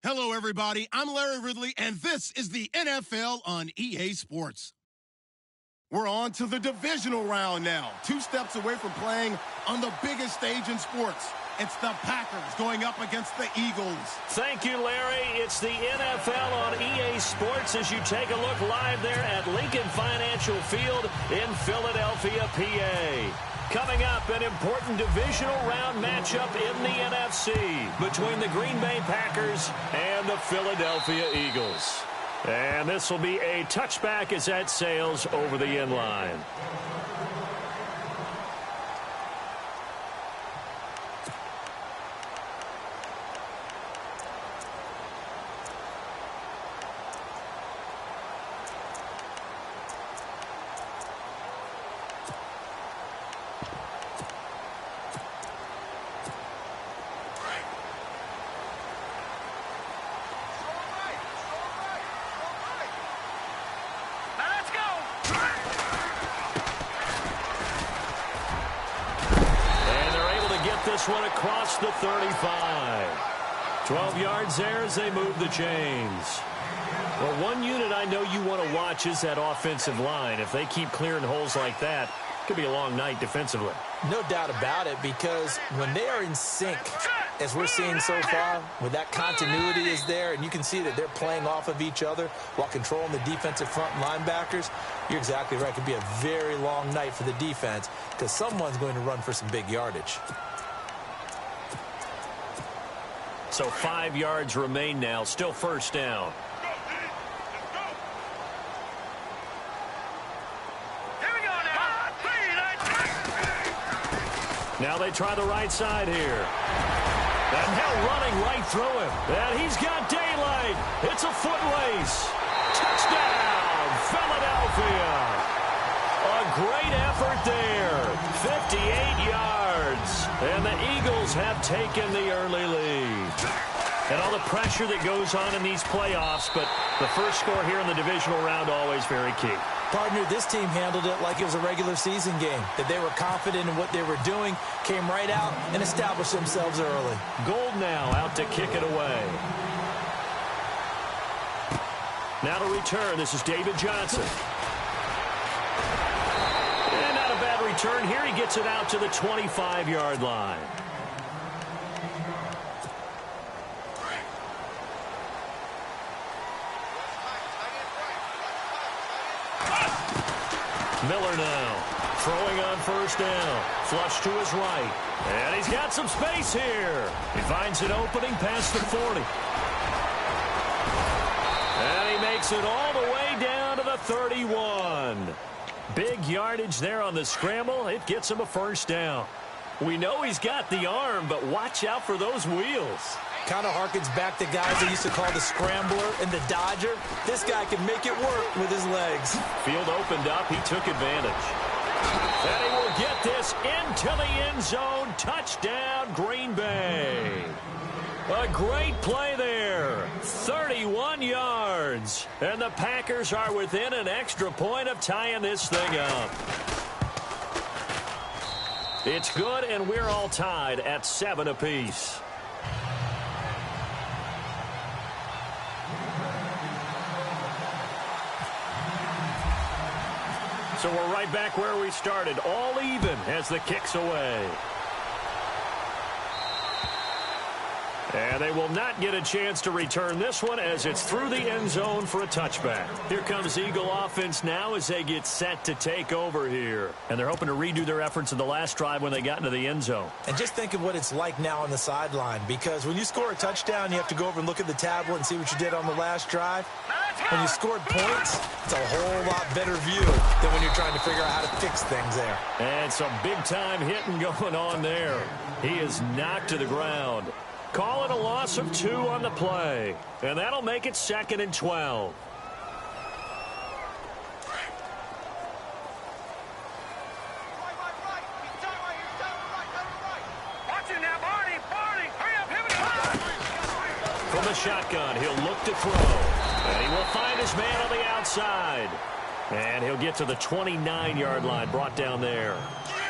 Hello, everybody. I'm Larry Ridley, and this is the NFL on EA Sports. We're on to the divisional round now, 2 steps away from playing on the biggest stage in sports. It's the Packers going up against the Eagles. Thank you, Larry. It's the NFL on EA Sports as you take a look live there at Lincoln Financial Field in Philadelphia, PA. Coming up, an important divisional round matchup in the NFC between the Green Bay Packers and the Philadelphia Eagles. And this will be a touchback as that sails over the end line. This one across the 35. 12 yards there as they move the chains. Well, one unit I know you want to watch is that offensive line. If they keep clearing holes like that, it could be a long night defensively. No doubt about it, because when they are in sync, as we're seeing so far, when that continuity is there and you can see that they're playing off of each other while controlling the defensive front linebackers, you're exactly right. It could be a very long night for the defense because someone's going to run for some big yardage. So 5 yards remain now, still first down. Here we go now. Now they try the right side here. And now running right through him. And he's got daylight. It's a foot race. Touchdown, Philadelphia. A great effort there. 58 yards. And the Eagles have taken the early lead. And all the pressure that goes on in these playoffs, but the first score here in the divisional round always very key. Partner, this team handled it like it was a regular season game, that they were confident in what they were doing, came right out and established themselves early. Gold now out to kick it away. Now to return, this is David Johnson. And not a bad return here. He gets it out to the 25-yard line. Miller now throwing on first down. Flush to his right. And he's got some space here. He finds an opening past the 40. And he makes it all the way down to the 31. Big yardage there on the scramble. It gets him a first down. We know he's got the arm, but watch out for those wheels. Kind of harkens back to guys they used to call the scrambler and the dodger. This guy can make it work with his legs. Field opened up. He took advantage. And he will get this into the end zone. Touchdown, Green Bay. A great play there. 31 yards. And the Packers are within an extra point of tying this thing up. It's good, and we're all tied at 7 apiece. So we're right back where we started, all even as the kick's away. And they will not get a chance to return this one as it's through the end zone for a touchback. Here comes Eagle offense now as they get set to take over here. And they're hoping to redo their efforts in the last drive when they got into the end zone. And just think of what it's like now on the sideline, because when you score a touchdown, you have to go over and look at the tablet and see what you did on the last drive. When you scored points, it's a whole lot better view than when you're trying to figure out how to fix things there. And some big-time hitting going on there. He is knocked to the ground. Call it a loss of 2 on the play. And that'll make it 2nd and 12. From the shotgun, he'll look to throw. And he will find his man on the outside. And he'll get to the 29-yard line, brought down there.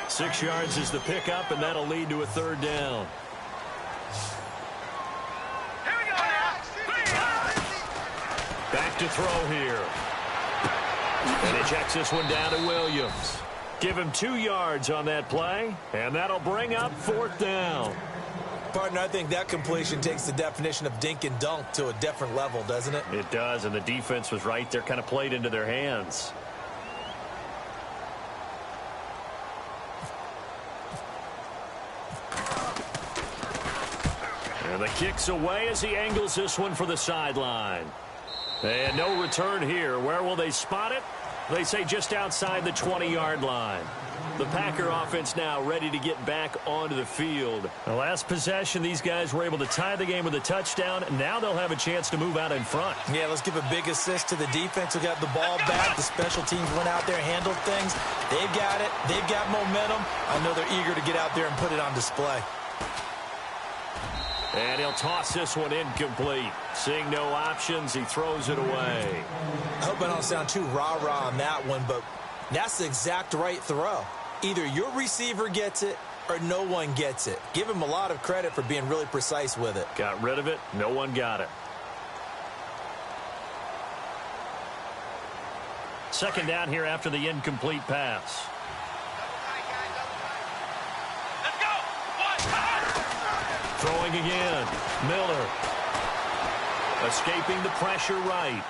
6 yards is the pickup, and that'll lead to a 3rd down. Here we go now. left to throw here. And he checks this one down to Williams. Give him 2 yards on that play, and that'll bring up 4th down. Partner, I think that completion takes the definition of dink and dunk to a different level, doesn't it? It does, and the defense was right there, kind of played into their hands. And the kick's away as he angles this one for the sideline. And no return here. Where will they spot it? They say just outside the 20-yard line. The Packer offense now ready to get back onto the field. The last possession, these guys were able to tie the game with a touchdown. Now they'll have a chance to move out in front. Yeah, let's give a big assist to the defense who got the ball back. The special teams went out there, handled things. They've got it. They've got momentum. I know they're eager to get out there and put it on display. And he'll toss this one incomplete. Seeing no options, he throws it away. I hope I don't sound too rah-rah on that one, but that's the exact right throw. Either your receiver gets it or no one gets it. Give him a lot of credit for being really precise with it. Got rid of it. No one got it. 2nd down here after the incomplete pass. Let's go. Throwing again. Miller. Escaping the pressure right.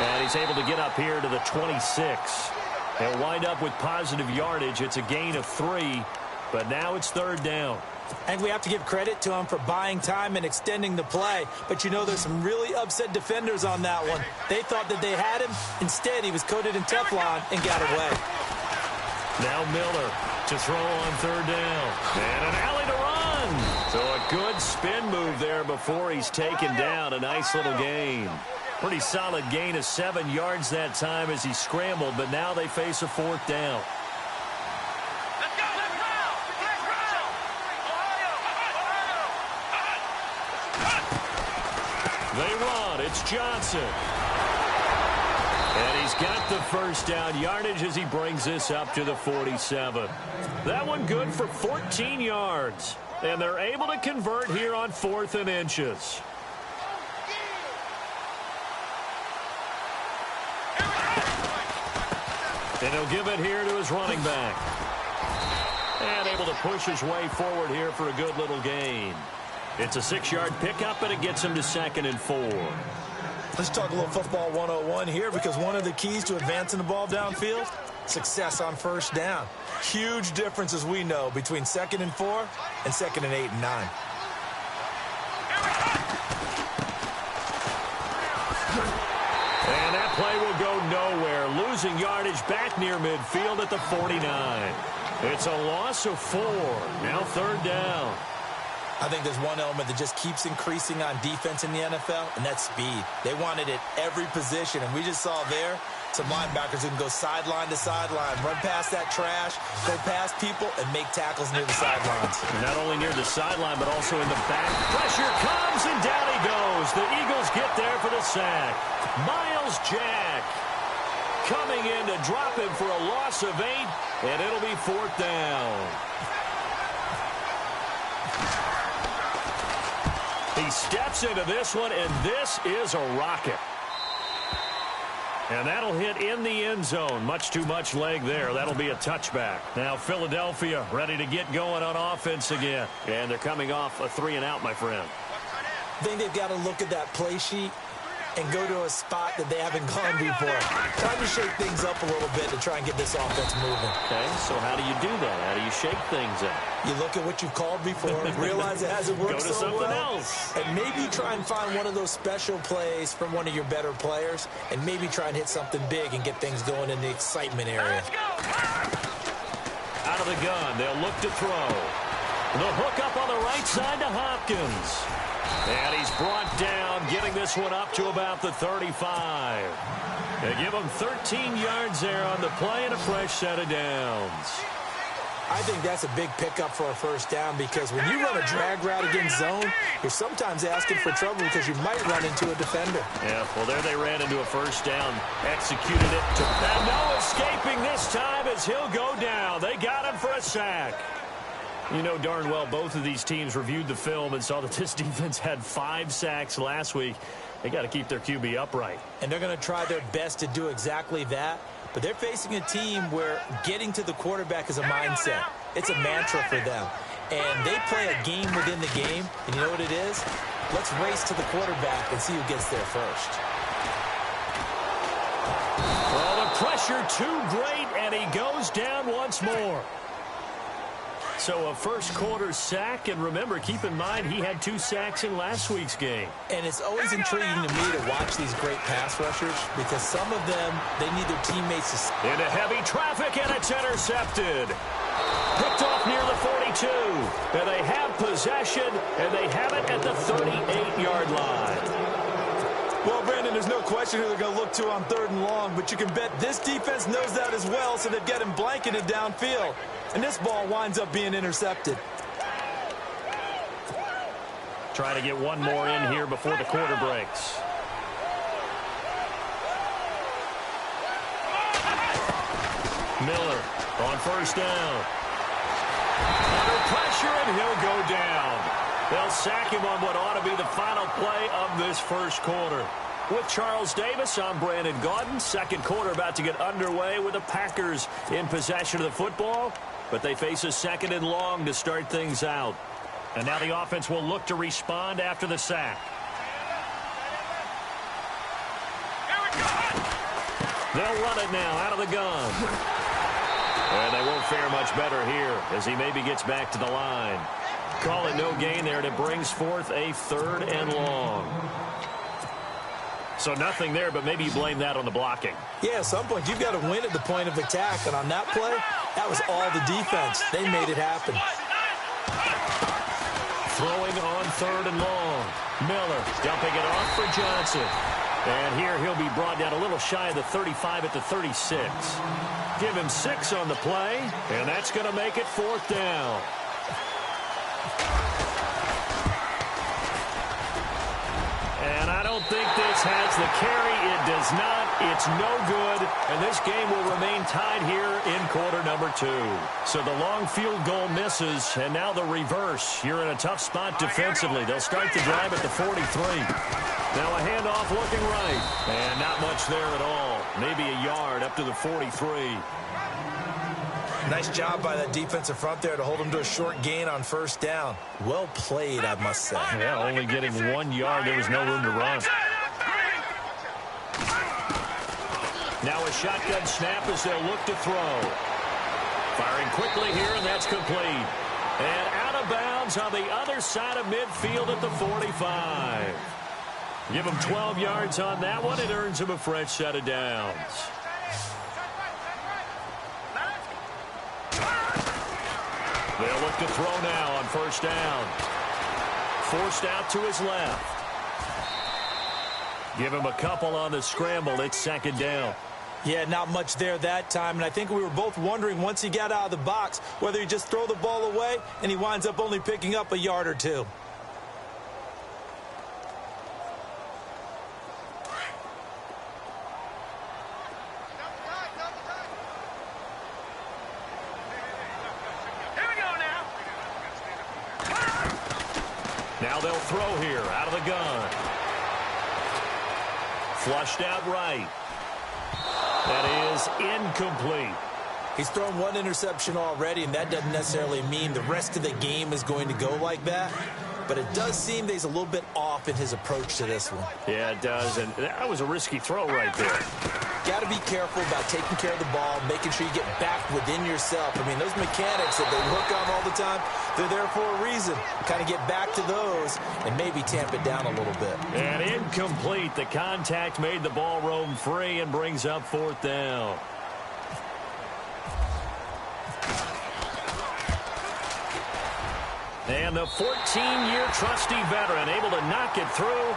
And he's able to get up here to the 26. He'll wind up with positive yardage. It's a gain of 3, but now it's 3rd down. And we have to give credit to him for buying time and extending the play. But you know, there's some really upset defenders on that one. They thought that they had him. Instead, he was coated in Teflon and got away. Now Miller to throw on 3rd down. And an alley to run. So a good spin move there before he's taken down. A nice little gain. Pretty solid gain of 7 yards that time as he scrambled, but now they face a 4th down. Let's go. Let's go. They run. It's Johnson. And he's got the 1st down yardage as he brings this up to the 47. That one good for 14 yards. And they're able to convert here on 4th and inches. And he'll give it here to his running back. And able to push his way forward here for a good little gain. It's a 6-yard pickup, and it gets him to 2nd and 4. Let's talk a little football 101 here, because one of the keys to advancing the ball downfield, success on 1st down. Huge difference, as we know, between 2nd and 4 and 2nd and 8 and 9. And that play will go nowhere. Losing yardage back near midfield at the 49. It's a loss of 4. Now 3rd down. I think there's one element that just keeps increasing on defense in the NFL, and that's speed. They want it at every position, and we just saw there some linebackers who can go sideline to sideline, run past that trash, go past people, and make tackles near the sidelines. Not only near the sideline, but also in the back. Pressure comes, and down he goes. The Eagles get there for the sack. Miles Jack coming in to drop him for a loss of 8, and it'll be 4th down. He steps into this one, and this is a rocket. And that'll hit in the end zone. Much too much leg there. That'll be a touchback. Now Philadelphia ready to get going on offense again. And they're coming off a 3-and-out, my friend. I think they've got to look at that play sheet and go to a spot that they haven't gone before. Time to shake things up a little bit to try and get this offense moving. Okay, so how do you do that? How do you shake things up? You look at what you've called before, realize it hasn't worked so well. Go to something else. And maybe try and find one of those special plays from one of your better players, and maybe try and hit something big and get things going in the excitement area. Out of the gun, they'll look to throw. The hook up on the right side to Hopkins. And he's brought down, getting this one up to about the 35. They give him 13 yards there on the play and a fresh set of downs. I think that's a big pickup for a 1st down, because when you run a drag route against zone, you're sometimes asking for trouble because you might run into a defender. Yeah, well, there they ran into a 1st down, executed it. And no escaping this time as he'll go down. They got him for a sack. You know darn well both of these teams reviewed the film and saw that this defense had 5 sacks last week. They got to keep their QB upright. And they're going to try their best to do exactly that. But they're facing a team where getting to the quarterback is a mindset. It's a mantra for them. And they play a game within the game. And you know what it is? Let's race to the quarterback and see who gets there first. Well, the pressure too great, and he goes down once more. So a first-quarter sack, and remember, keep in mind, he had 2 sacks in last week's game. And it's always intriguing to me to watch these great pass rushers because some of them, they need their teammates to... Into heavy traffic, and it's intercepted. Picked off near the 42. And they have possession, and they have it at the 38-yard line. Well, Brandon, there's no question who they're going to look to on 3rd and long, but you can bet this defense knows that as well, so they've got him blanketed downfield. And this ball winds up being intercepted. Try to get one more in here before the quarter breaks. Miller on first down. Under pressure, and he'll go down. They'll sack him on what ought to be the final play of this first quarter. With Charles Davis, I'm Brandon Gaudin. Second quarter about to get underway with the Packers in possession of the football. But they face a 2nd and long to start things out. And now the offense will look to respond after the sack. They'll run it now out of the gun. And they won't fare much better here as he maybe gets back to the line. Call it no gain there, and it brings forth a 3rd and long. So nothing there, but maybe you blame that on the blocking. Yeah, at some point you've got to win at the point of attack, and on that play, that was all the defense. They made it happen. Throwing on 3rd and long. Miller dumping it off for Johnson. And here he'll be brought down a little shy of the 35 at the 36. Give him 6 on the play, and that's going to make it 4th down. And I don't think this has the carry. It does not. It's no good. And this game will remain tied here in quarter number 2. So the long field goal misses, and now the reverse. You're in a tough spot defensively. They'll start the drive at the 43. Now a handoff looking right. And not much there at all. Maybe a yard up to the 43. Nice job by that defensive front there to hold him to a short gain on first down. Well played, I must say. Yeah, only getting 1 yard. There was no room to run. Now a shotgun snap as they'll look to throw. Firing quickly here, and that's complete. And out of bounds on the other side of midfield at the 45. Give him 12 yards on that one. It earns him a fresh set of downs. They'll look to throw now on first down. Forced out to his left. Give him a couple on the scramble. It's 2nd down. Yeah, not much there that time. And I think we were both wondering once he got out of the box whether he just throw the ball away, and he winds up only picking up a yard or 2. Now they'll throw here out of the gun. Flushed out right. That is incomplete. He's thrown 1 interception already, and that doesn't necessarily mean the rest of the game is going to go like that. But it does seem that he's a little bit off in his approach to this one. Yeah, it does, and that was a risky throw right there. Got to be careful about taking care of the ball, making sure you get back within yourself. I mean, those mechanics that they hook on all the time, they're there for a reason. Kind of get back to those and maybe tamp it down a little bit. And incomplete. The contact made the ball roam free and brings up 4th down. And the 14-year trusty veteran able to knock it through.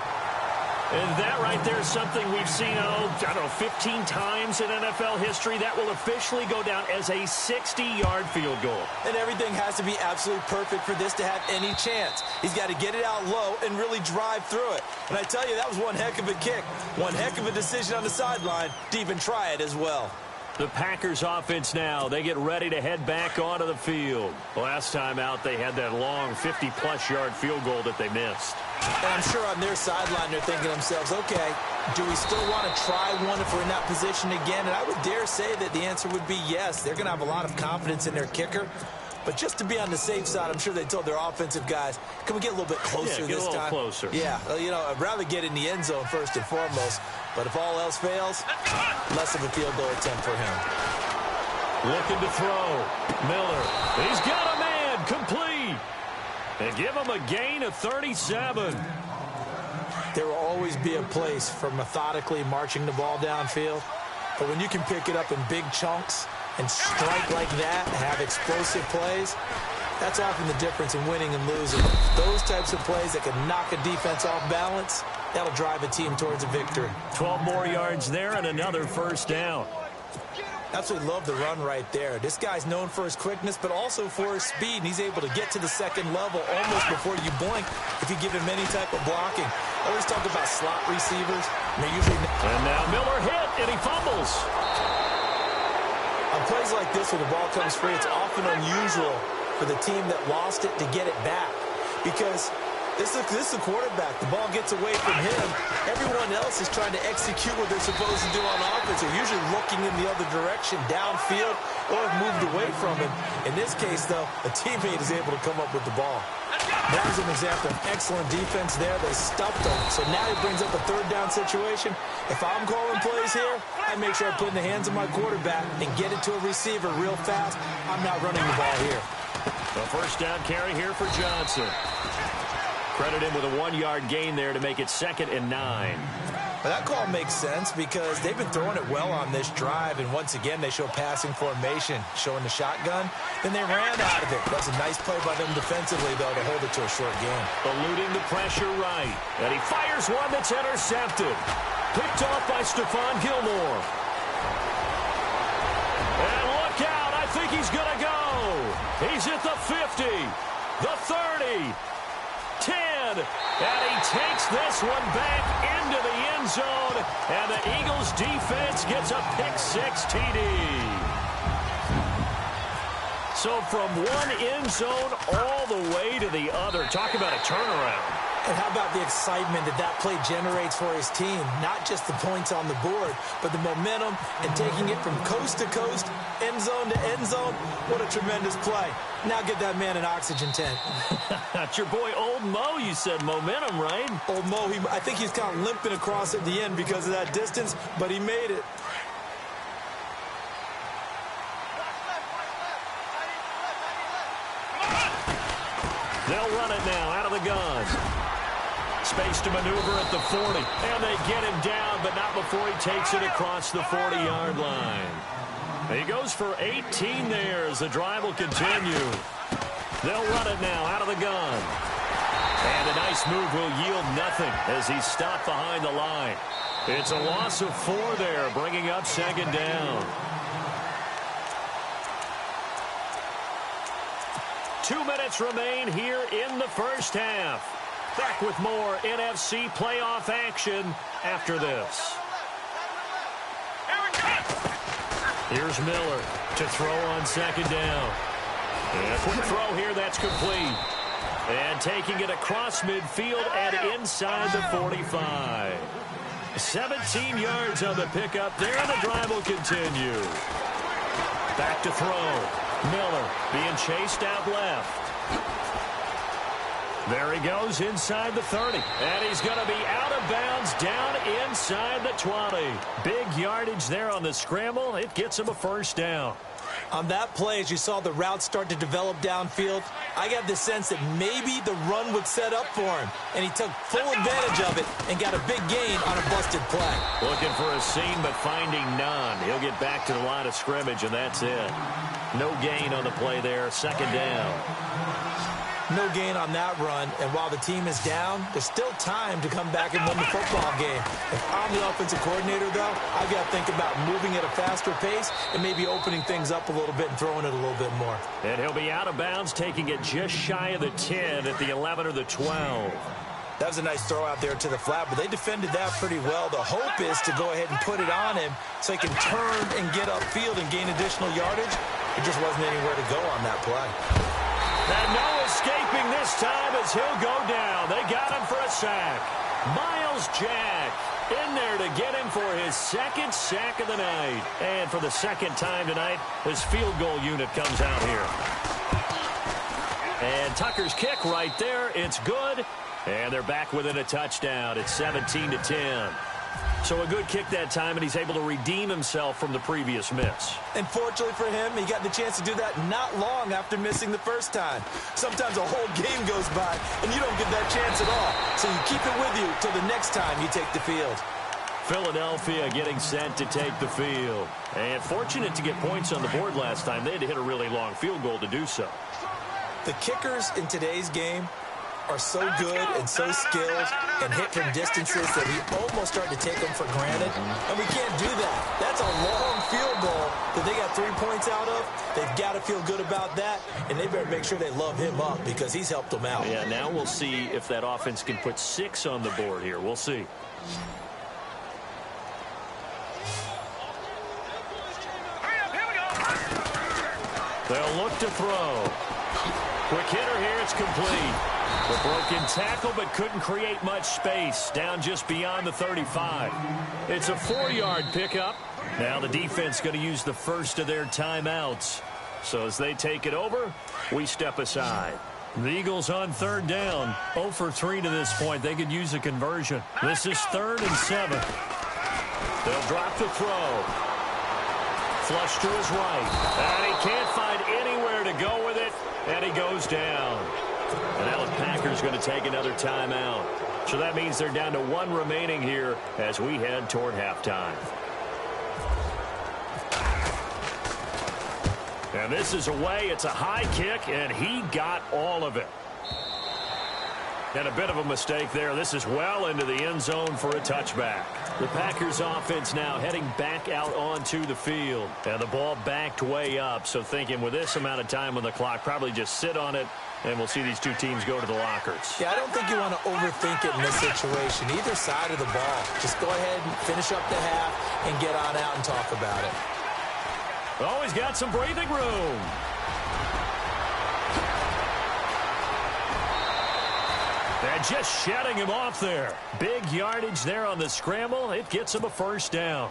And that right there is something we've seen, I don't know, 15 times in NFL history. That will officially go down as a 60-yard field goal. And everything has to be absolutely perfect for this to have any chance. He's got to get it out low and really drive through it. And I tell you, that was one heck of a kick. One heck of a decision on the sideline to even try it as well. The Packers offense now. They get ready to head back onto the field. Last time out, they had that long 50-plus yard field goal that they missed. And I'm sure on their sideline they're thinking to themselves, okay, do we still want to try one if we're in that position again? And I would dare say that the answer would be yes. They're going to have a lot of confidence in their kicker. But just to be on the safe side, I'm sure they told their offensive guys, can we get a little bit closer this time? Get a little closer. Yeah, you know, I'd rather get in the end zone first and foremost. But if all else fails, less of a field goal attempt for him. Looking to throw. Miller. He's got a man. Complete. And give him a gain of 37. There will always be a place for methodically marching the ball downfield. But when you can pick it up in big chunks and strike like that, have explosive plays, that's often the difference in winning and losing. Those types of plays that can knock a defense off balance, that'll drive a team towards a victory. 12 more yards there and another first down. Absolutely love the run right there. This guy's known for his quickness, but also for his speed, and he's able to get to the second level almost before you blink if you give him any type of blocking. I always talk about slot receivers. And they usually... And now Miller hit, and he fumbles. On plays like this where the ball comes free, it's often unusual for the team that lost it to get it back because this is a quarterback. The ball gets away from him. Everyone else is trying to execute what they're supposed to do on offense. They're usually looking in the other direction, downfield, or have moved away from him. In this case, though, a teammate is able to come up with the ball. That was an example of excellent defense there. They stuffed him. So now he brings up a third down situation. If I'm calling plays here, I make sure I put in the hands of my quarterback and get it to a receiver real fast. I'm not running the ball here. The first down carry here for Johnson. Credit him with a 1-yard gain there to make it 2nd and 9. Well, that call makes sense because they've been throwing it well on this drive, and once again they show passing formation, showing the shotgun. Then they ran out of it. That's a nice play by them defensively, though, to hold it to a short game. Eluding the pressure right, and he fires one that's intercepted. Picked off by Stephon Gilmore. And look out, I think he's going to go. He's at the 50, the 30, 10, and he takes this one back into the end zone, and the Eagles defense gets a pick-6 TD. So from one end zone all the way to the other. Talk about a turnaround. And how about the excitement that play generates for his team? Not just the points on the board, but the momentum and taking it from coast to coast, end zone to end zone. What a tremendous play. Now get that man an oxygen tent. That's your boy Old Mo. You said momentum, right? Old Mo, I think he's kind of limping across at the end because of that distance, but he made it. They'll run it now out of the gun. Space to maneuver at the 40. And they get him down, but not before he takes it across the 40-yard line. He goes for 18 there as the drive will continue. They'll run it now out of the gun. And a nice move will yield nothing as he's stopped behind the line. It's a loss of 4 there, bringing up 2nd down. 2 minutes remain here in the first half. Back with more NFC playoff action after this. Here's Miller to throw on 2nd down. And a quick throw here, that's complete. And taking it across midfield and inside the 45. 17 yards on the pickup there, and the drive will continue. Back to throw. Miller being chased out left. There he goes inside the 30. And he's going to be out of bounds down inside the 20. Big yardage there on the scramble. It gets him a first down. On that play, as you saw the route start to develop downfield, I got the sense that maybe the run would set up for him. And he took full advantage of it and got a big gain on a busted play. Looking for a seam, but finding none. He'll get back to the line of scrimmage, and that's it. No gain on the play there. 2nd down. No gain on that run, and while the team is down, there's still time to come back and win the football game. If I'm the offensive coordinator, though, I've got to think about moving at a faster pace and maybe opening things up a little bit and throwing it a little bit more. And he'll be out of bounds, taking it just shy of the 10 at the 11 or the 12. That was a nice throw out there to the flat, but they defended that pretty well. The hope is to go ahead and put it on him so he can turn and get upfield and gain additional yardage. There just wasn't anywhere to go on that play. And no escaping this time as he'll go down. They got him for a sack. Miles Jack in there to get him for his second sack of the night. And for the second time tonight, his field goal unit comes out here. And Tucker's kick right there. It's good. And they're back within a touchdown. It's 17-10. So a good kick that time, and he's able to redeem himself from the previous miss. And fortunately for him, he got the chance to do that not long after missing the first time. Sometimes a whole game goes by, and you don't get that chance at all. So you keep it with you till the next time you take the field. Philadelphia getting set to take the field. And fortunate to get points on the board last time. They had to hit a really long field goal to do so. The kickers in today's game are so good and so skilled and hit from distances that we almost start to take them for granted. And we can't do that. That's a long field goal that they got 3 points out of. They've got to feel good about that, and they better make sure they love him up because he's helped them out. Yeah, now we'll see if that offense can put 6 on the board here. We'll see. They'll look to throw. Quick hitter here, it's complete. The broken tackle, but couldn't create much space. Down just beyond the 35. It's a 4-yard pickup. Now the defense going to use the first of their timeouts. So as they take it over, we step aside. The Eagles on third down. 0 for 3 to this point. They could use a conversion. This is 3rd and 7. They'll drop the throw. Flush to his right. And he can't find anywhere to go with it. And he goes down. And now the Packers going to take another timeout. So that means they're down to 1 remaining here as we head toward halftime. And this is away. It's a high kick, and he got all of it. And a bit of a mistake there. This is well into the end zone for a touchback. The Packers offense now heading back out onto the field. And the ball backed way up. So thinking with this amount of time on the clock, probably just sit on it, and we'll see these two teams go to the lockers. Yeah, I don't think you want to overthink it in this situation. Either side of the ball. Just go ahead and finish up the half and get on out and talk about it. Oh, he's got some breathing room. And just shutting him off there. Big yardage there on the scramble. It gets him a first down.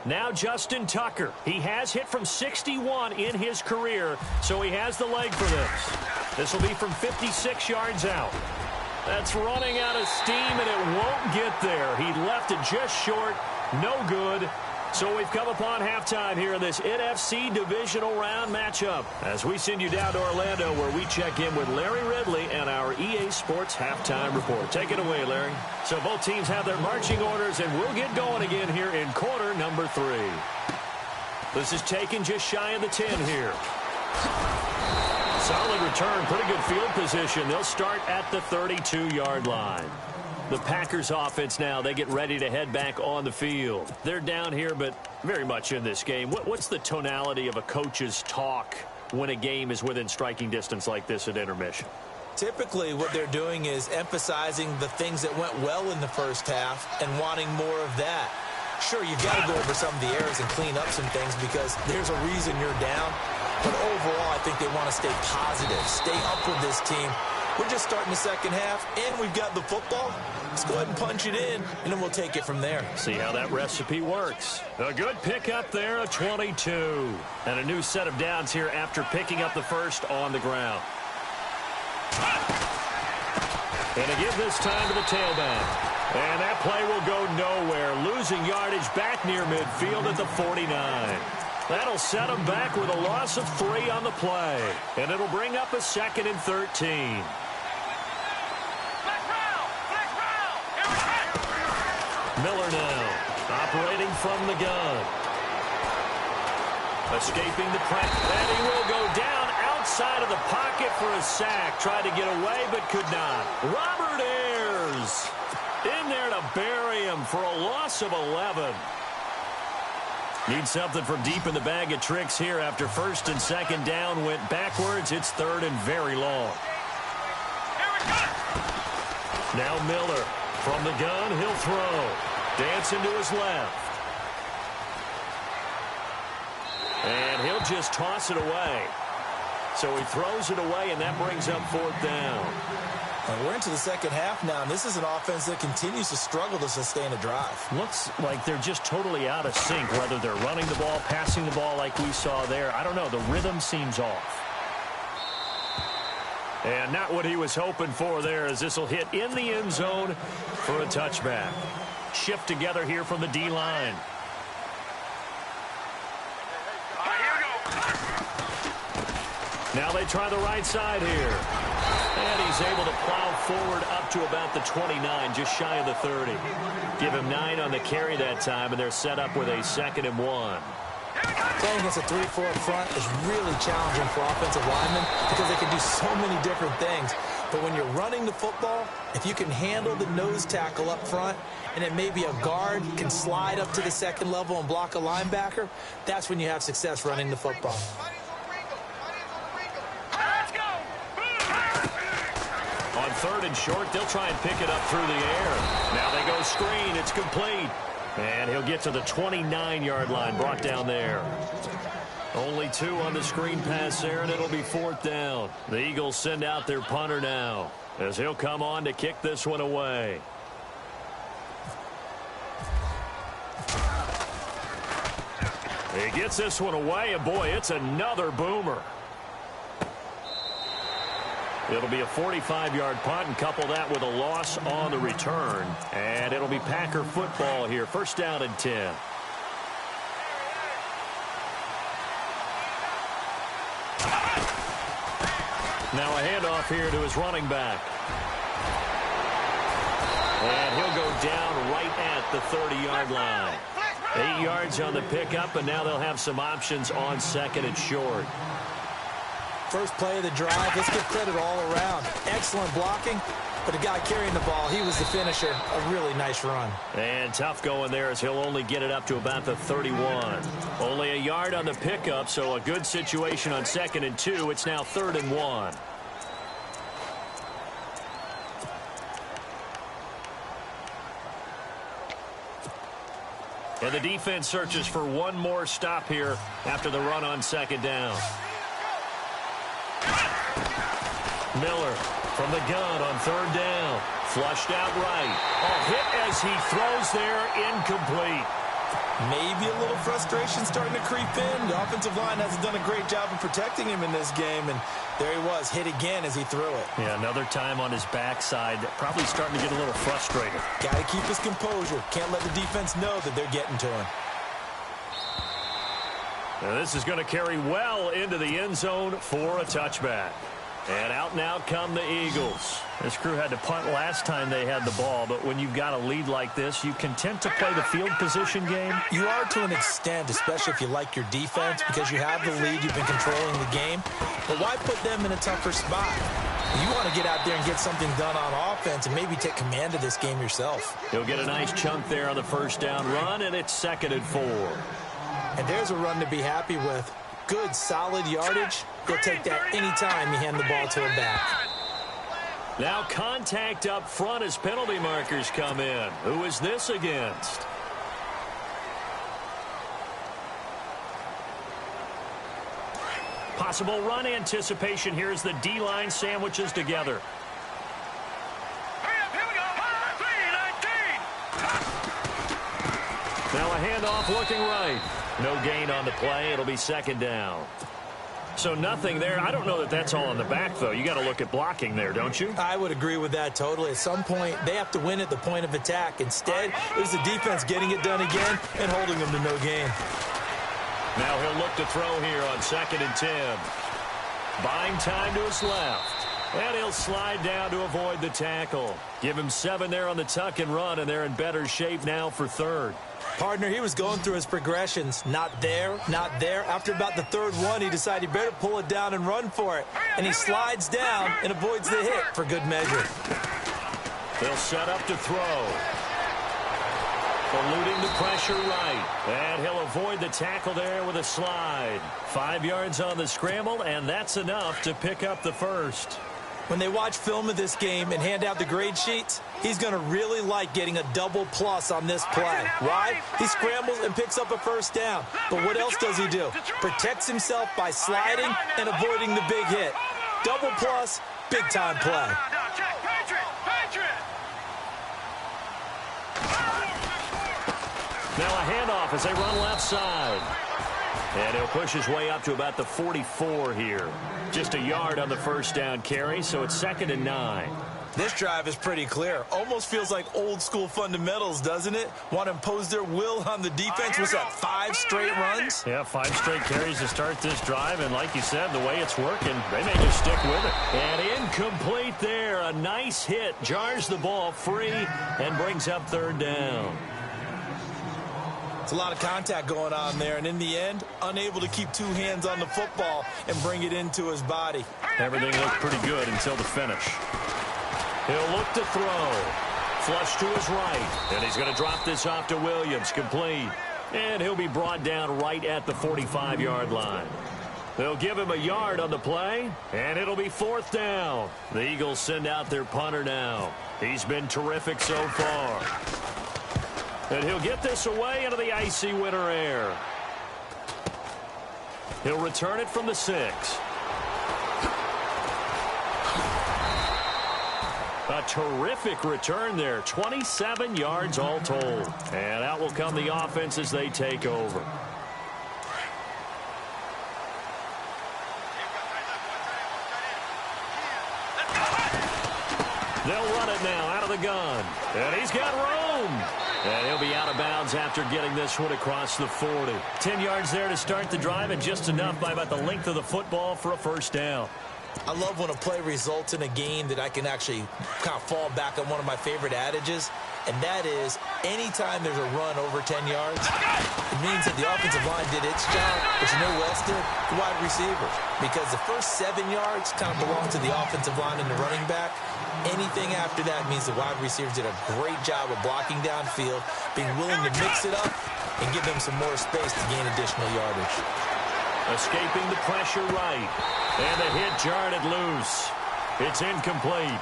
Now Justin Tucker. He has hit from 61 in his career, so he has the leg for this. This will be from 56 yards out. That's running out of steam, and it won't get there. He left it just short. No good. So we've come upon halftime here in this NFC divisional round matchup as we send you down to Orlando where we check in with Larry Ridley and our EA Sports halftime report. Take it away, Larry. So both teams have their marching orders, and we'll get going again here in quarter number 3. This is taken just shy of the 10 here. Solid return, pretty good field position. They'll start at the 32-yard line. The Packers offense now, they get ready to head back on the field. They're down here, but very much in this game. What's the tonality of a coach's talk when a game is within striking distance like this at intermission? Typically, what they're doing is emphasizing the things that went well in the first half and wanting more of that. Sure, you've got to go over some of the errors and clean up some things because there's a reason you're down. But overall, I think they want to stay positive, stay up with this team. We're just starting the second half, and we've got the football. Let's go ahead and punch it in, and then we'll take it from there. See how that recipe works. A good pickup there, a 22. And a new set of downs here after picking up the first on the ground. And a give this time to the tailback. And that play will go nowhere. Losing yardage back near midfield at the 49. That'll set them back with a loss of 3 on the play. And it'll bring up a 2nd and 13. Miller now, operating from the gun. Escaping the pressure, and he will go down outside of the pocket for a sack. Tried to get away, but could not. Robert Ayers in there to bury him for a loss of 11. Need something from deep in the bag of tricks here after first and second down went backwards. It's third and very long. Now Miller from the gun. He'll throw. Dancing to his left. And he'll just toss it away. So he throws it away, and that brings up fourth down. And we're into the second half now, and this is an offense that continues to struggle to sustain a drive. Looks like they're just totally out of sync, whether they're running the ball, passing the ball like we saw there. I don't know. The rhythm seems off. And not what he was hoping for there, as this will hit in the end zone for a touchback. Shift together here from the D-line. Now they try the right side here. And he's able to plow forward up to about the 29, just shy of the 30. Give him 9 on the carry that time, and they're set up with a 2nd and 1. Playing against a 3-4 front is really challenging for offensive linemen because they can do so many different things. But when you're running the football, if you can handle the nose tackle up front, and then maybe a guard can slide up to the second level and block a linebacker, that's when you have success running the football. On 3rd and short, they'll try and pick it up through the air. Now they go screen. It's complete. And he'll get to the 29-yard line, brought down there. Only 2 on the screen pass there, and it'll be 4th down. The Eagles send out their punter now, as he'll come on to kick this one away. He gets this one away, and boy, it's another boomer. It'll be a 45-yard punt, and couple that with a loss on the return. And it'll be Packer football here. 1st down and 10. Now a handoff here to his running back. And he'll go down right at the 30-yard line. 8 yards on the pickup, and now they'll have some options on 2nd and short. First play of the drive, let's give credit all around. Excellent blocking, but the guy carrying the ball, he was the finisher. A really nice run. And tough going there, as he'll only get it up to about the 31. Only a yard on the pickup, so a good situation on 2nd and 2. It's now 3rd and 1. And the defense searches for one more stop here after the run on 2nd down. Miller from the gun on 3rd down. Flushed out right. Hit as he throws there, incomplete. Maybe a little frustration starting to creep in. The offensive line hasn't done a great job of protecting him in this game, and there he was, hit again as he threw it. Yeah, another time on his backside, probably starting to get a little frustrated. Got to keep his composure. Can't let the defense know that they're getting to him. Now this is going to carry well into the end zone for a touchback. And out now come the Eagles. This crew had to punt last time they had the ball, but when you've got a lead like this, you content to play the field position game? You are to an extent, especially if you like your defense, because you have the lead, you've been controlling the game. But why put them in a tougher spot? You want to get out there and get something done on offense and maybe take command of this game yourself. He'll get a nice chunk there on the 1st down run, and it's 2nd and 4. And there's a run to be happy with. Good, solid yardage. He'll take that anytime you hand the ball to him back. Now contact up front as penalty markers come in. Who is this against? Possible run anticipation here as the D-line sandwiches together. Now a handoff looking right. No gain on the play. It'll be 2nd down. So nothing there. I don't know that that's all on the back, though. You got to look at blocking there, don't you? I would agree with that totally. At some point, they have to win at the point of attack. Instead, it was the defense getting it done again and holding them to no gain. Now he'll look to throw here on 2nd and 10. Buying time to his left. And he'll slide down to avoid the tackle. Give him 7 there on the tuck and run, and they're in better shape now for 3rd. Partner, he was going through his progressions. Not there, not there. After about the 3rd one, he decided he better pull it down and run for it. And he slides down and avoids the hit for good measure. They'll set up to throw. Eluding the pressure right. And he'll avoid the tackle there with a slide. 5 yards on the scramble, and that's enough to pick up the first. When they watch film of this game and hand out the grade sheets, he's going to really like getting a double plus on this play. Why? He scrambles and picks up a first down. But what else does he do? Protects himself by sliding and avoiding the big hit. Double plus, big-time play. Now a handoff as they run left side. And he'll push his way up to about the 44 here. Just a yard on the first down carry, so it's 2nd and 9. This drive is pretty clear. Almost feels like old-school fundamentals, doesn't it? Want to impose their will on the defense. Was that 5 straight runs? Yeah, 5 straight carries to start this drive, and like you said, the way it's working, they may just stick with it. And incomplete there. A nice hit. Jars the ball free and brings up 3rd down. It's a lot of contact going on there, and in the end, unable to keep 2 hands on the football and bring it into his body. Everything looked pretty good until the finish. He'll look to throw. Flush to his right, and he's going to drop this off to Williams, complete. And he'll be brought down right at the 45-yard line. They'll give him a yard on the play, and it'll be 4th down. The Eagles send out their punter now. He's been terrific so far. And he'll get this away into the icy winter air. He'll return it from the 6. A terrific return there. 27 yards all told. And out will come the offense as they take over. They'll run it now out of the gun. And he's got room. And he'll be out of bounds after getting this one across the 40. 10 yards there to start the drive, and just enough by about the length of the football for a first down. I love when a play results in a game that I can actually kind of fall back on one of my favorite adages, and that is anytime there's a run over 10 yards, it means that the offensive line did its job, but you know who else did? The wide receivers. Because the first 7 yards kind of belong to the offensive line and the running back. Anything after that means the wide receivers did a great job of blocking downfield, being willing to mix it up, and give them some more space to gain additional yardage. Escaping the pressure right. And the hit jarred it loose. It's incomplete.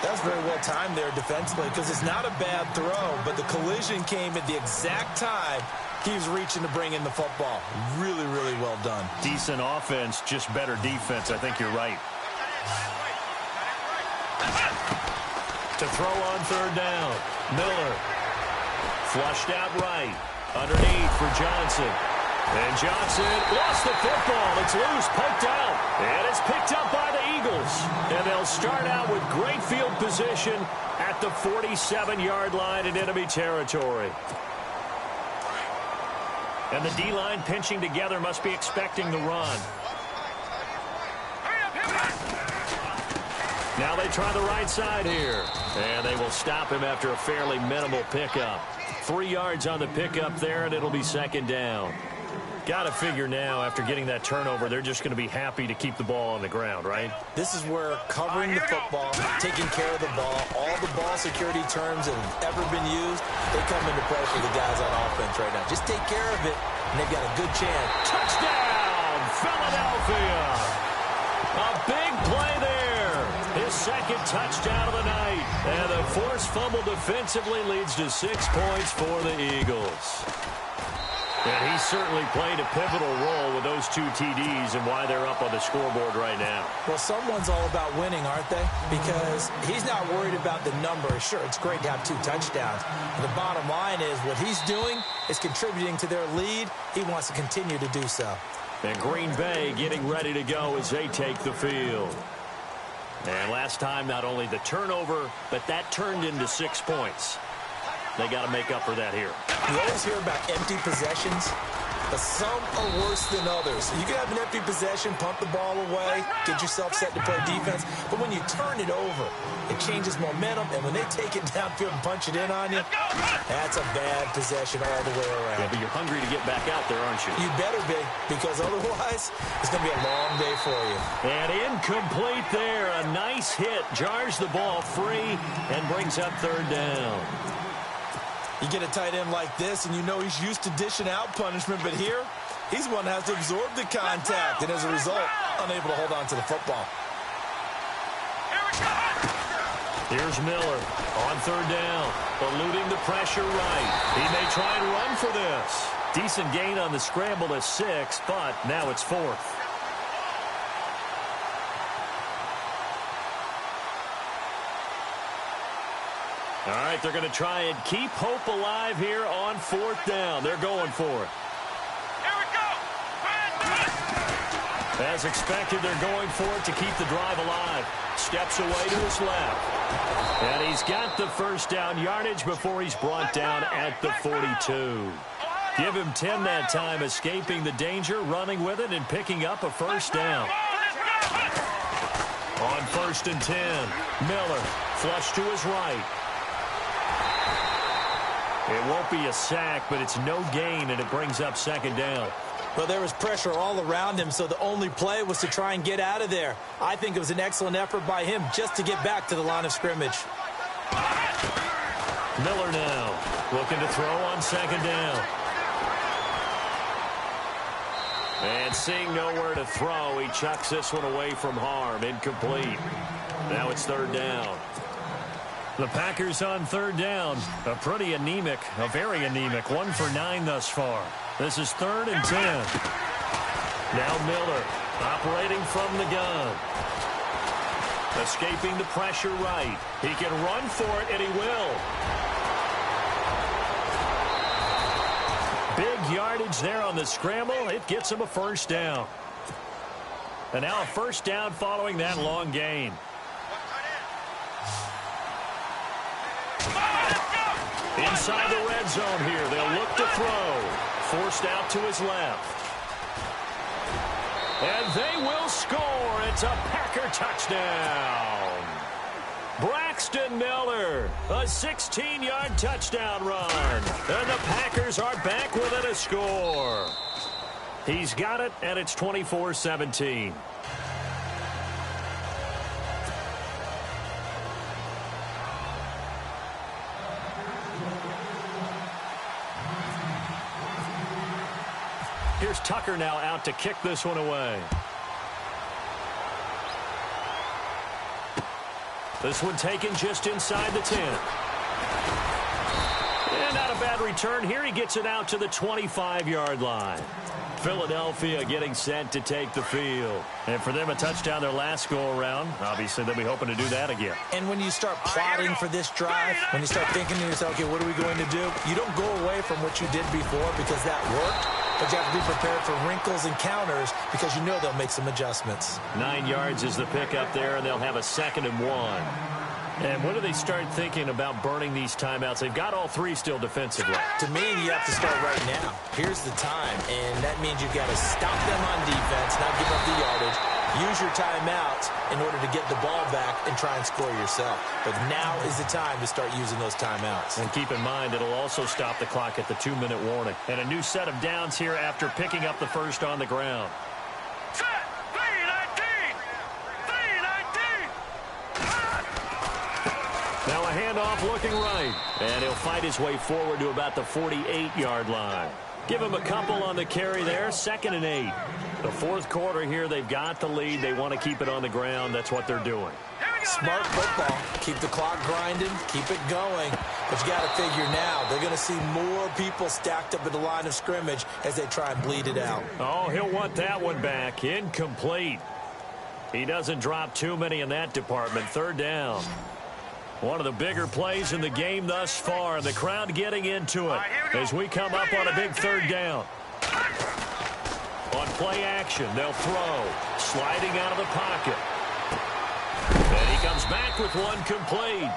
That was very well timed there defensively, because it's not a bad throw, but the collision came at the exact time he was reaching to bring in the football. Really, really well done. Decent offense, just better defense. I think you're right. To throw on 3rd down. Miller. Flushed out right. Underneath for Johnson. And Johnson lost the football. It's loose, poked out. And it's picked up by the Eagles. And they'll start out with great field position at the 47-yard line in enemy territory. And the D-line pinching together must be expecting the run. Now they try the right side here. And they will stop him after a fairly minimal pickup. 3 yards on the pickup there, and it'll be 2nd down. Got to figure now, after getting that turnover, they're just going to be happy to keep the ball on the ground, right? This is where covering the football, taking care of the ball, all the ball security terms that have ever been used, they come into play for the guys on offense right now. Just take care of it, and they've got a good chance. Touchdown, Philadelphia! A big play there. His 2nd touchdown of the night. And the forced fumble defensively leads to 6 points for the Eagles. And he certainly played a pivotal role with those 2 TDs and why they're up on the scoreboard right now. Well, someone's all about winning, aren't they? Because he's not worried about the number. Sure, it's great to have 2 touchdowns. And the bottom line is what he's doing is contributing to their lead. He wants to continue to do so. And Green Bay getting ready to go as they take the field. And last time, not only the turnover, but that turned into 6 points. They got to make up for that here. You always hear about empty possessions, but some are worse than others. You can have an empty possession, punt the ball away, get yourself set to play defense, but when you turn it over, it changes momentum, and when they take it downfield and punch it in on you, that's a bad possession all the way around. Yeah, but you're hungry to get back out there, aren't you? You better be, because otherwise, it's going to be a long day for you. And incomplete there. A nice hit. Jars the ball free and brings up 3rd down. You get a tight end like this, and you know he's used to dishing out punishment, but here, he's one that has to absorb the contact, and as a result, unable to hold on to the football. Here's Miller on third down, eluding the pressure right. He may try and run for this. Decent gain on the scramble to 6, but now it's 4th. All right, they're going to try and keep hope alive here on 4th down. They're going for it. Here we go. As expected, they're going for it to keep the drive alive. Steps away to his left. And he's got the first down yardage before he's brought down at the 42. Give him 10 that time, escaping the danger, running with it, and picking up a first down. On 1st and 10, Miller flush to his right. It won't be a sack, but it's no gain, and it brings up 2nd down. Well, there was pressure all around him, so the only play was to try and get out of there. I think it was an excellent effort by him just to get back to the line of scrimmage. Miller now looking to throw on 2nd down. And seeing nowhere to throw, he chucks this one away from harm. Incomplete. Now it's 3rd down. The Packers on 3rd down. A pretty anemic, a very anemic 1 for 9 thus far. This is 3rd and 10. Now Miller operating from the gun. Escaping the pressure right. He can run for it, and he will. Big yardage there on the scramble. It gets him a first down. And now a first down following that long gain. Inside the red zone here. They'll look to throw. Forced out to his left. And they will score. It's a Packer touchdown. Braxton Miller, a 16-yard touchdown run. And the Packers are back within a score. He's got it, and it's 24-17. Here's Tucker now out to kick this one away. This one taken just inside the 10. And not a bad return here. He gets it out to the 25-yard line. Philadelphia getting set to take the field. And for them, a touchdown their last go-around. Obviously, they'll be hoping to do that again. And when you start plotting for this drive, when you start thinking to yourself, okay, what are we going to do? You don't go away from what you did before because that worked. But you have to be prepared for wrinkles and counters because you know they'll make some adjustments. 9 yards is the pick up there, and they'll have a 2nd and 1. And when do they start thinking about burning these timeouts? They've got all 3 still defensively. To me, you have to start right now. Here's the time, and that means you've got to stop them on defense, not give up the yardage. Use your timeouts in order to get the ball back and try and score yourself. But now is the time to start using those timeouts. And keep in mind, it'll also stop the clock at the 2-minute warning. And a new set of downs here after picking up the first on the ground. Set. 3-19. Now a handoff looking right. And he'll fight his way forward to about the 48-yard line. Give him a couple on the carry there. 2nd and 8. The 4th quarter here, they've got the lead. They want to keep it on the ground. That's what they're doing. Smart football. Keep the clock grinding. Keep it going. But you got to figure now, they're going to see more people stacked up at the line of scrimmage as they try and bleed it out. Oh, he'll want that one back. Incomplete. He doesn't drop too many in that department. 3rd down. One of the bigger plays in the game thus far. The crowd getting into it as we come up on a big 3rd down. On play action, they'll throw. Sliding out of the pocket. And he comes back with one complete.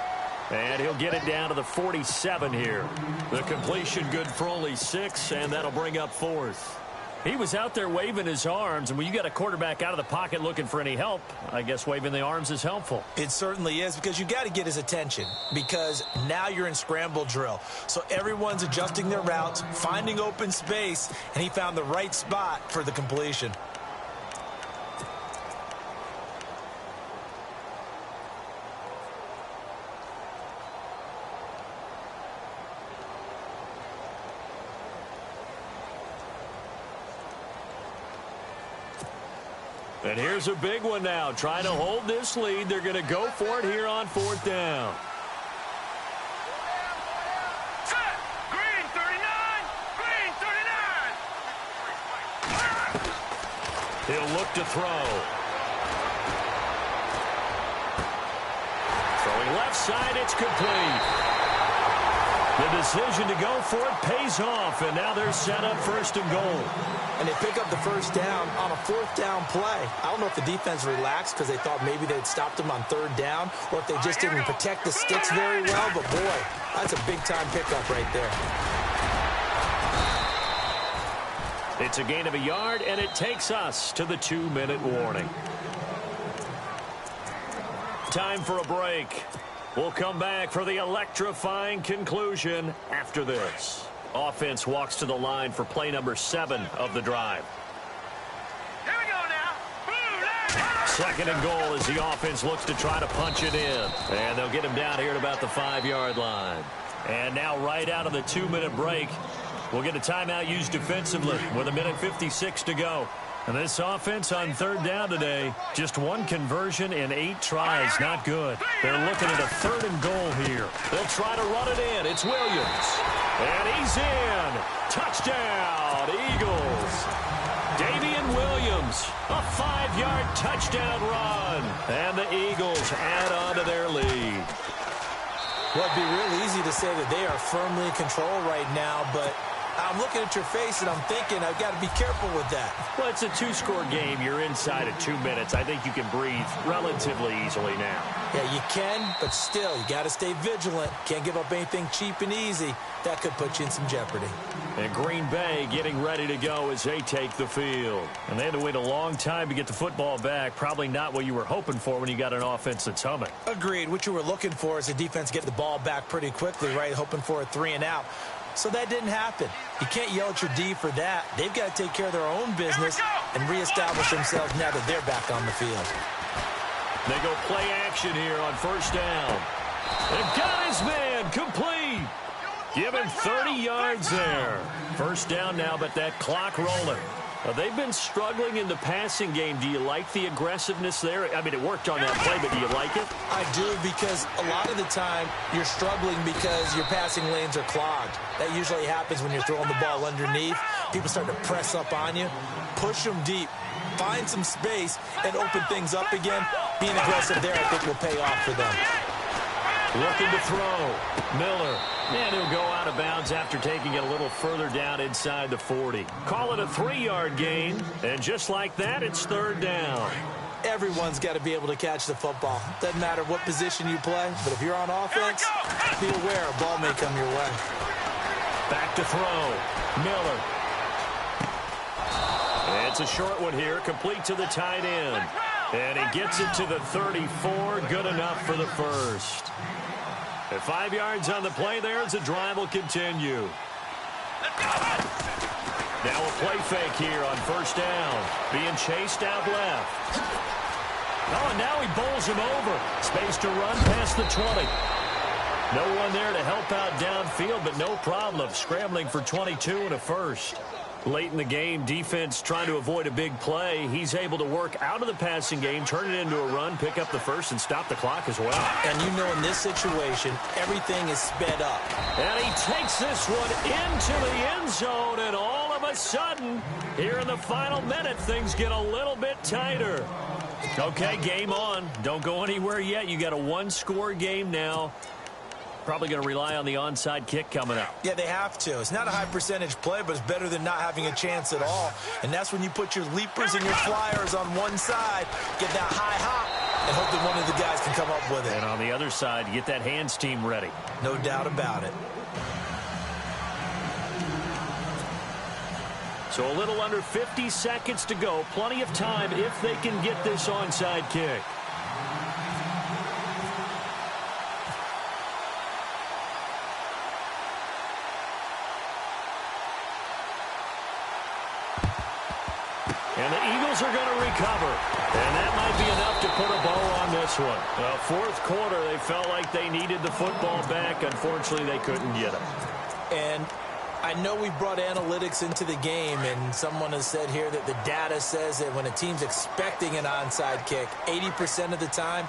And he'll get it down to the 47 here. The completion good for only 6, and that'll bring up 4th. He was out there waving his arms, and when you got a quarterback out of the pocket looking for any help, I guess waving the arms is helpful. It certainly is, because you got to get his attention, because now you're in scramble drill. So everyone's adjusting their routes, finding open space, and he found the right spot for the completion. And here's a big one now. Trying to hold this lead. They're going to go for it here on 4th down. Set. Green 39. Green 39. He'll look to throw. Throwing left side, it's complete. The decision to go for it pays off, and now they're set up 1st and goal. And they pick up the 1st down on a 4th down play. I don't know if the defense relaxed because they thought maybe they'd stopped them on 3rd down, or if they just didn't protect the sticks very well. But, boy, that's a big-time pickup right there. It's a gain of a yard, and it takes us to the 2-minute warning. Time for a break. We'll come back for the electrifying conclusion after this. Offense walks to the line for play number 7 of the drive. Here we go now. 2nd and goal as the offense looks to try to punch it in. And they'll get him down here at about the 5-yard line. And now right out of the 2-minute break, we'll get a timeout used defensively with 1:56 to go. And this offense on 3rd down today, just 1 conversion in 8 tries. Not good. They're looking at a 3rd and goal here. They'll try to run it in. It's Williams. And he's in. Touchdown, Eagles. Damian Williams, a 5-yard touchdown run. And the Eagles add on to their lead. Well, it'd be real easy to say that they are firmly in control right now, but I'm looking at your face and I'm thinking I've got to be careful with that. Well, it's a 2-score game. You're inside of 2 minutes. I think you can breathe relatively easily now. Yeah, you can, but still, you got to stay vigilant. Can't give up anything cheap and easy. That could put you in some jeopardy. And Green Bay getting ready to go as they take the field. And they had to wait a long time to get the football back. Probably not what you were hoping for when you got an offense that's humming. Agreed. What you were looking for is the defense get the ball back pretty quickly, right? Hoping for a 3-and-out. So that didn't happen. You can't yell at your D for that. They've got to take care of their own business and reestablish themselves now that they're back on the field. They go play action here on 1st down. They've got his man complete. Give him 30 yards there. 1st down now, but that clock rolling. They've been struggling in the passing game. Do you like the aggressiveness there? I mean, it worked on that play, but do you like it? I do, because a lot of the time you're struggling because your passing lanes are clogged. That usually happens when you're throwing the ball underneath. People start to press up on you. Push them deep. Find some space and open things up again. Being aggressive there, I think, will pay off for them. Looking to throw. Miller. And he'll go out of bounds after taking it a little further down inside the 40. Call it a 3-yard gain. And just like that, it's 3rd down. Everyone's got to be able to catch the football. Doesn't matter what position you play, but if you're on offense, be aware a ball may come your way. Back to throw. Miller. It's a short one here, complete to the tight end. And he gets it to the 34, good enough for the 1st. At 5 yards on the play there as the drive will continue. Now a play fake here on 1st down. Being chased out left. Oh, and now he bowls him over. Space to run past the 20. No one there to help out downfield, but no problem. Scrambling for 22 and a 1st. Late in the game, defense trying to avoid a big play. He's able to work out of the passing game, turn it into a run, pick up the 1st, and stop the clock as well. And you know in this situation, everything is sped up. And he takes this one into the end zone, and all of a sudden, here in the final minute, things get a little bit tighter. Okay, game on. Don't go anywhere yet. You got a 1-score game now. Probably going to rely on the onside kick coming up. Yeah, they have to. It's not a high percentage play, but it's better than not having a chance at all. And that's when you put your leapers and your flyers on one side, get that high hop, and hope that one of the guys can come up with it. And on the other side, you get that hands team ready. No doubt about it. So a little under 50 seconds to go. Plenty of time if they can get this onside kick. And the Eagles are going to recover. And that might be enough to put a bow on this one. 4th quarter, they felt like they needed the football back. Unfortunately, they couldn't get it. And I know we brought analytics into the game, and someone has said here that the data says that when a team's expecting an onside kick, 80% of the time,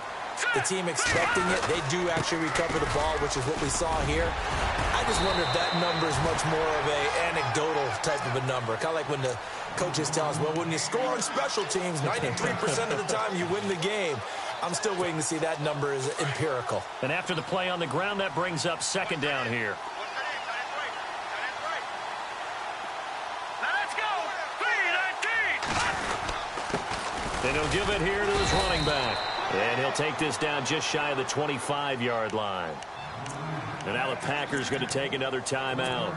the team expecting it, they do actually recover the ball, which is what we saw here. I just wonder if that number is much more of a anecdotal type of a number. Kind of like when the coaches tell us, well, when you score on special teams, 93% of the time you win the game. I'm still waiting to see that number is empirical. And after the play on the ground, that brings up second down here. Now let's go. 3-19. And he'll give it here to his running back. And he'll take this down just shy of the 25-yard line. And now the Packers going to take another timeout.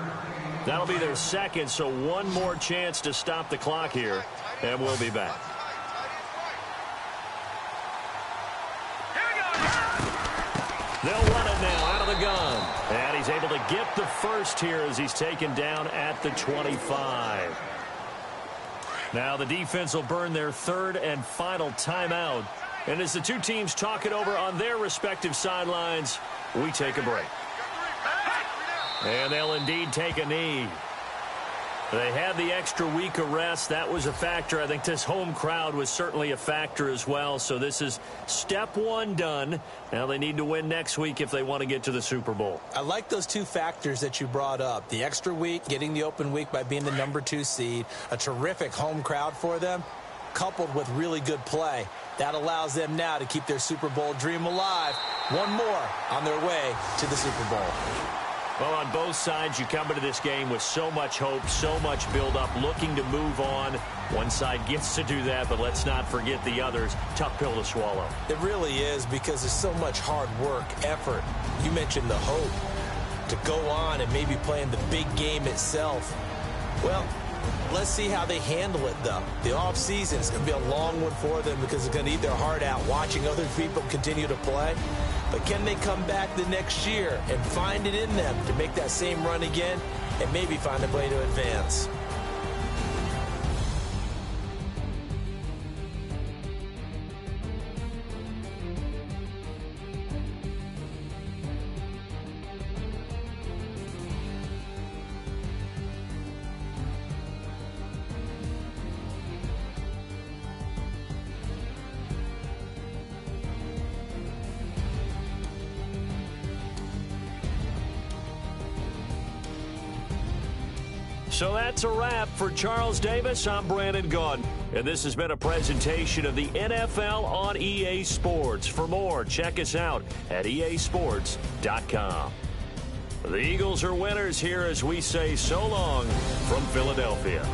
That'll be their second, so one more chance to stop the clock here. And we'll be back. They'll run it now out of the gun. And he's able to get the first here as he's taken down at the 25. Now the defense will burn their third and final timeout. And as the two teams talk it over on their respective sidelines, we take a break. And they'll indeed take a knee. They had the extra week of rest. That was a factor. I think this home crowd was certainly a factor as well. So this is step one done. Now they need to win next week if they want to get to the Super Bowl. I like those two factors that you brought up. The extra week, getting the open week by being the number 2 seed, a terrific home crowd for them, coupled with really good play. That allows them now to keep their Super Bowl dream alive. One more on their way to the Super Bowl. Well, on both sides, you come into this game with so much hope, so much build-up, looking to move on. One side gets to do that, but let's not forget the others. Tough pill to swallow. It really is, because there's so much hard work, effort. You mentioned the hope to go on and maybe play in the big game itself. Well, let's see how they handle it, though. The offseason is going to be a long one for them because it's going to eat their heart out watching other people continue to play. But can they come back the next year and find it in them to make that same run again and maybe find a way to advance? So that's a wrap for Charles Davis. I'm Brandon Gaudin, and this has been a presentation of the NFL on EA Sports. For more, check us out at easports.com. The Eagles are winners here as we say so long from Philadelphia.